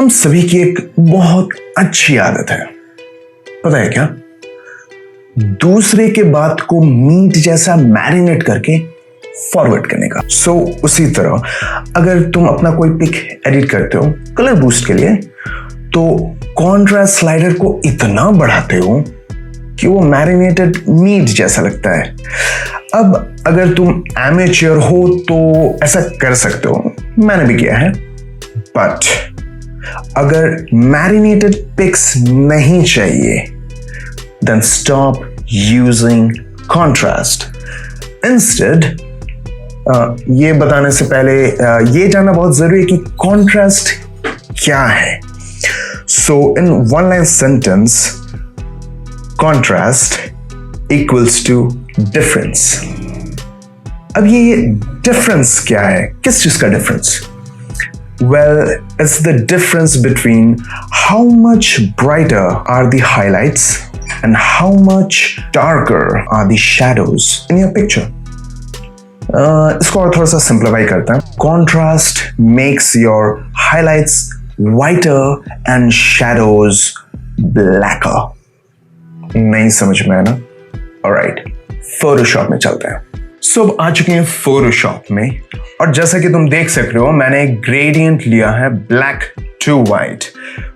हम सभी की एक बहुत अच्छी आदत है, पता है क्या? दूसरे के बात को मीट जैसा मैरिनेट करके फॉरवर्ड करने का। उसी तरह अगर तुम अपना कोई पिक एडिट करते हो कलर बूस्ट के लिए, तो कॉन्ट्रास्ट स्लाइडर को इतना बढ़ाते हो कि वो मैरिनेटेड मीट जैसा लगता है। अब अगर तुम एमेच्योर हो तो ऐसा कर सकते हो, मैंने भी किया है। बट अगर मैरिनेटेड पिक्स नहीं चाहिए, then stop using contrast. Instead ये बताने से पहले ये जानना बहुत जरूरी है कि कॉन्ट्रास्ट क्या है। So in one line sentence, contrast equals to difference. अब ये डिफरेंस क्या है? किस चीज का difference? Well, it's the difference between how much brighter are the highlights and how much darker are the shadows in your picture. इसको और थोड़ा सा सिंप्लीफाई करते हैं। Contrast makes your highlights whiter and shadows blacker. नहीं समझ में है ना? Alright, Photoshop में चलते हैं। अब आ चुके हैं फोटोशॉप में, और जैसा कि तुम देख सक रहे हो मैंने एक ग्रेडियंट लिया है black to white.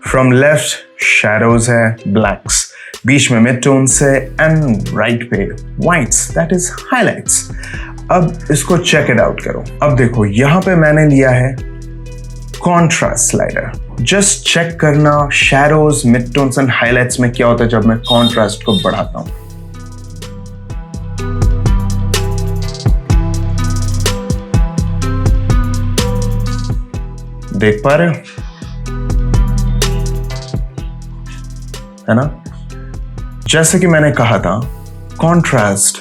From left shadows है, ब्लैक्स, बीच में मिड टोन्स है, एंड राइट पे वाइट्स, दैट इज हाइलाइट्स। अब इसको चेक इट आउट करो। अब देखो यहां पे मैंने लिया है कॉन्ट्रास्ट स्लाइडर। जस्ट चेक करना shadows, mid tones and highlights में क्या होता है जब मैं कॉन्ट्रास्ट को बढ़ाता हूं। देख पा रहे हो, है ना? जैसे कि मैंने कहा था, contrast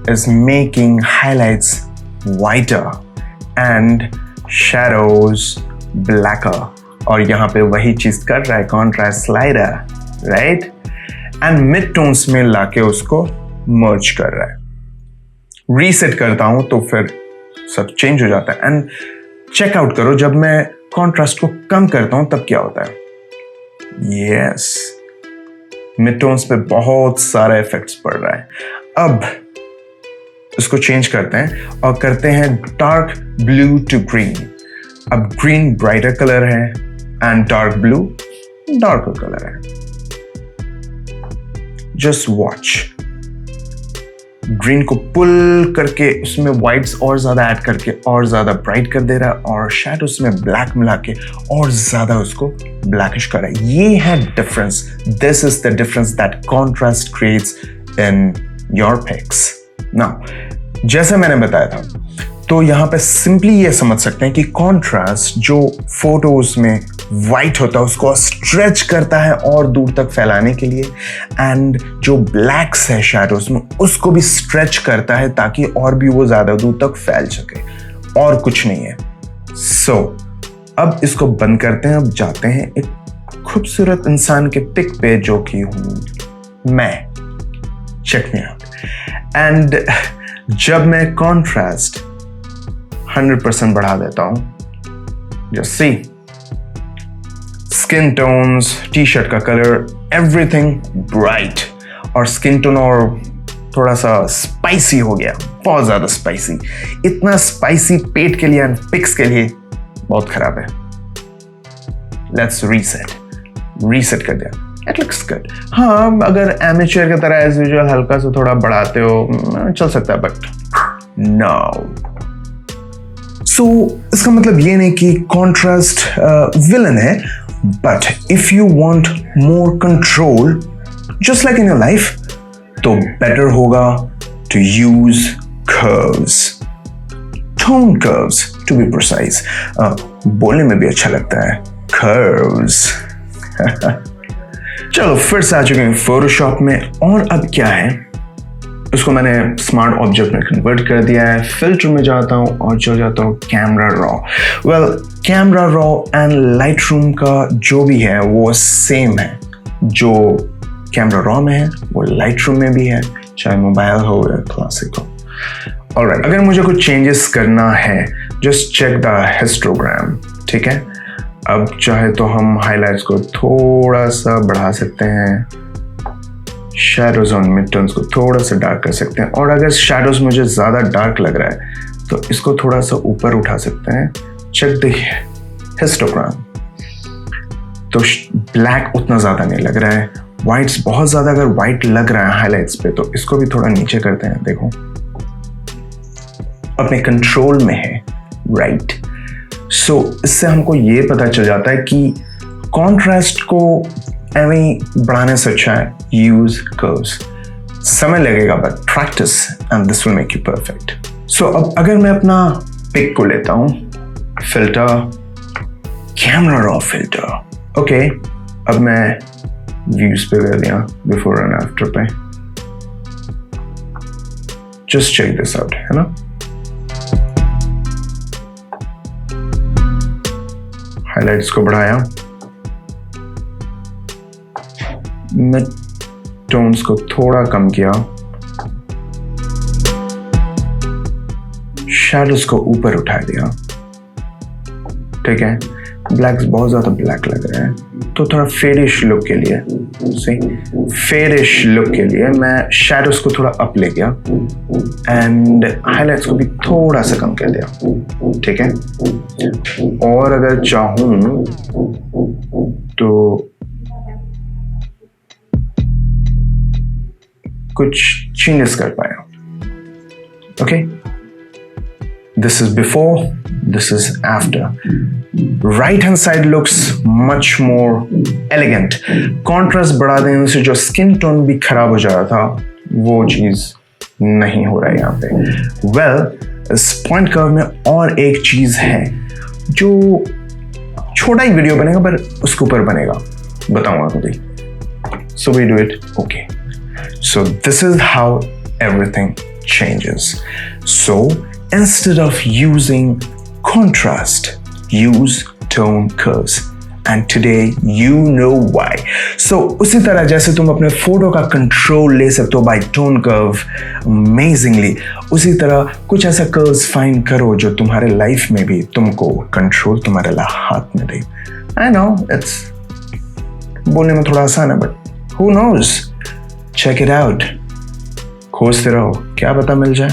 is making highlights whiter and shadows blacker, और यहां पे वही चीज कर रहा है contrast slider, right? And mid tones में लाके उसको मर्ज कर रहा है। रीसेट करता हूं तो फिर सब चेंज हो जाता है। एंड चेकआउट करो, जब मैं कॉन्ट्रास्ट को कम करता हूं तब क्या होता है? यस, मिड टोन्स पे बहुत सारा इफेक्ट्स पड़ रहा है। अब इसको चेंज करते हैं और करते हैं डार्क ब्लू टू ग्रीन। अब ग्रीन ब्राइटर कलर है and dark blue darker colour है। जस्ट वॉच, ग्रीन को पुल करके उसमें व्हाइट्स और ज्यादा ऐड करके और ज्यादा ब्राइट कर दे रहा है, और शैडोज में ब्लैक मिला के और ज्यादा उसको ब्लैकिश कर रहा है। ये है difference. This is the difference that contrast creates in your pics. Now जैसे मैंने बताया था, तो यहां पे सिंपली ये समझ सकते हैं कि कॉन्ट्रास्ट जो फोटोज में वाइट होता है उसको स्ट्रेच करता है और दूर तक फैलाने के लिए, एंड जो ब्लैक्स है शैडोज में उसको भी स्ट्रेच करता है ताकि और भी वो ज्यादा दूर तक फैल सके, और कुछ नहीं है। अब इसको बंद करते हैं। अब जाते हैं एक खूबसूरत इंसान के पिक पे जो कि हूं मैं। Check me out. एंड जब मैं कॉन्ट्रास्ट 100% बढ़ा देता हूं, just see, skin tones, T shirt का कलर, एवरीथिंग ब्राइट, और स्किन टोन और थोड़ा सा स्पाइसी हो गया, बहुत ज्यादा स्पाइसी। इतना स्पाइसी पेट के लिए एंड पिक्स के लिए बहुत खराब है। लेट्स रीसेट कर दिया। It looks good. हाँ, अगर एमेच्योर की तरह एज यूजुअल हल्का सा थोड़ा बढ़ाते हो चल सकता है, बट नो। इसका मतलब ये नहीं कि कॉन्ट्रास्ट विलन है, but if you want more control just like in your life, तो बेटर होगा to use curves, tone curves to be precise. बोलने में भी अच्छा लगता है, कर्व्स। चलो फिर से आ चुके हैं फोटोशॉप में, और अब क्या है, उसको मैंने स्मार्ट ऑब्जेक्ट में कन्वर्ट कर दिया है। फिल्टर में जाता हूं और चल जाता हूं camera raw. Well, camera raw and Lightroom का जो भी है वो सेम है। जो कैमरा रॉ में है वो लाइटरूम में भी है, चाहे मोबाइल हो या क्लासिक हो। ऑलराइट, अगर मुझे कुछ चेंजेस करना है, जस्ट चेक द हिस्टोग्राम, ठीक है? अब चाहे तो हम हाइलाइट्स को थोड़ा सा बढ़ा सकते हैं, शैडोज और मिड टोन्स को थोड़ा सा डार्क कर सकते हैं, और अगर शैडोज मुझे ज़्यादा डार्क लग रहा है तो इसको थोड़ा सा ऊपर उठा सकते हैं। चेक द हिस्टोग्राम, तो ब्लैक उतना ज़्यादा नहीं लग रहा है, वाइट्स बहुत ज़्यादा अगर वाइट लग रहा है हाइलाइट्स पे तो इसको भी थोड़ा नीचे करते हैं। देखो अपने कंट्रोल में है, राइट। सो इससे हमको ये पता चल जाता है कि कॉन्ट्रास्ट को एवं बढ़ाने से अच्छा है यूज कर्व्स। समय लगेगा but practice and this will make you perfect. So अब अगर मैं अपना पिक को लेता हूं, filter, camera raw filter, okay, अब मैं व्यूज पे ले लिया, बिफोर एंड आफ्टर पे, जस्ट चेक दिस आउट, है ना। हाइलाइट्स को बढ़ाया, मिड टोन्स को थोड़ा कम किया, शैडोज को ऊपर उठा दिया, ठीक है। ब्लैक्स बहुत ज्यादा ब्लैक लग रहे हैं तो थोड़ा फेडिश लुक के लिए, फेडिश लुक के लिए मैं शैडोज को थोड़ा अप ले गया एंड हाइलाइट्स को भी थोड़ा सा कम कर दिया, ठीक है। और अगर चाहूं तो कुछ चेंजेस कर पाया, okay. This is before, this is after. Right hand side looks much more elegant. Contrast बढ़ा देने से जो skin tone भी खराब हो जा रहा था वो चीज नहीं हो रहा है यहाँ पे। Well, इस point curve में और एक चीज है जो छोटा ही वीडियो बनेगा पर उसके ऊपर बनेगा, बताऊंगा कभी। So we do it, okay. So this is how everything changes. So instead of using contrast, use tone curves. And today you know why. So उसी तरह जैसे तुम अपने फोटो का कंट्रोल ले सकते हो by tone curve amazingly, उसी तरह कुछ ऐसा कर्व्स फाइंड करो जो तुम्हारे लाइफ में भी तुमको कंट्रोल तुम्हारे हाथ में दे। I know it's बोलने में थोड़ा आसान है but who knows? Check it out. खोजते रहो, क्या पता मिल जाए।